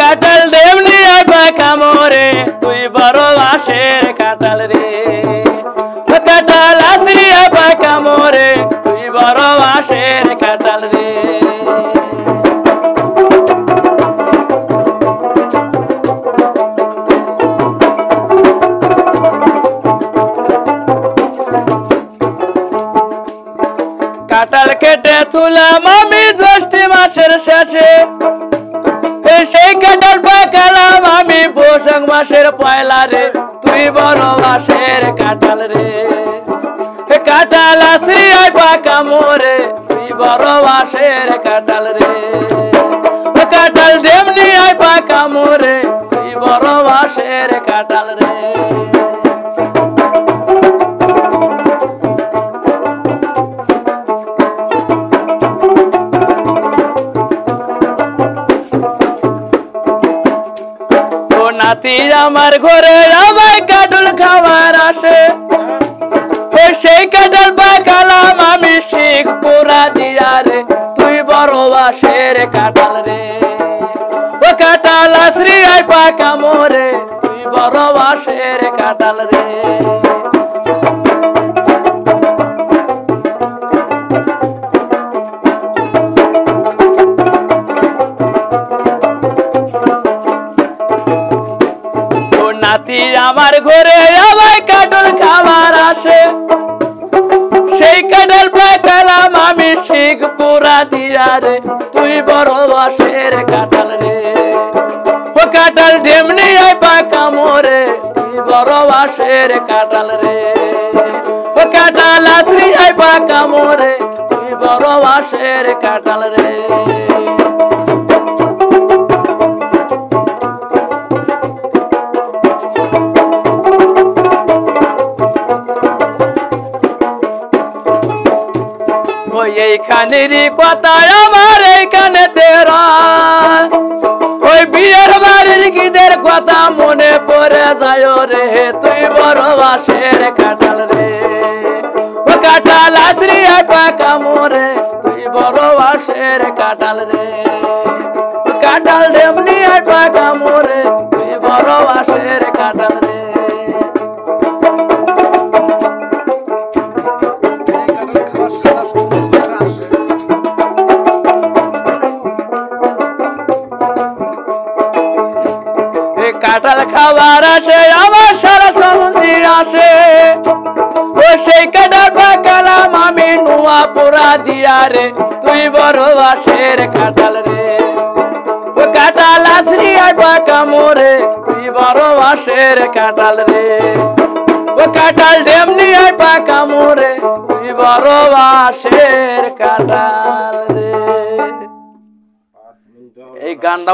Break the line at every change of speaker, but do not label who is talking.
কাটাল দেমনি আইবা কামরে তুই বড় বাসের কাটাল রে কাটাল আসরি আইবা কামরে তুই বড় বাসের কাটাল রে কাটাল কেটে তুলাম আমি জ্যৈষ্ঠী মাসের শেষে সেই কাটাল পাকালাম আমি বৈশাখ মাসের পয়লা রে তুই বড় বাসের কাটাল রে কাটাল আসরি আইবা কামরে তুই বড় বাসের কাটাল রে কাটাল দেমনি আইবা কামরে তুই বড় বাসের কাটাল রে নাতি আমার ঘরে আমায় কাটুল খাবার আসে সেই কাটাল পাকালাম আমি শিখ পুরা দিয়া রে তুই বড় বাসের কাটাল রে ও কাটাল আসরি আইবা কামরে তুই বড় বাসের কাটাল রে নাতি আমার ঘরে আমায় কাটুল খাবার আসে সেই কাটাল পাকালাম আমি শিখ পুরা দিয়া রে তুই বড় বাসের কাটাল রে ও কাটাল ঢেমনি আইবা কামরে তুই বড় বাসের কাটাল রে ও কাটাল আসরি আইবা কামরে তুই বড় বাসের কাটাল রে এইখানেরই কথা আমার এইখানে তেরা ওই বিয়ের বাড়ির গীদের কথা মনে পড়ে যায় রে তুই বড় বাসের কাটাল রে ও কাটাল আসরি আইবা কামরে তুই বড় বাসের কাটাল রে ও কাটাল দেমনি আইবা কামরে তুই বড় বাসের কাটাল রে কাটাল খাবার আসে আমার সারা সন্ধি আসে ও সেই কাটাল পাকালাম আমি নোয়া পুরা দিয়া রে তুই বড় বাসের কাটাল রে ও কাটাল আসরি আইবা কামরে তুই বড় বাসের কাটাল রে ও কাটাল ডেমনি আইবা কামরে তুই বড় বাসের কাটাল রে এই গানটা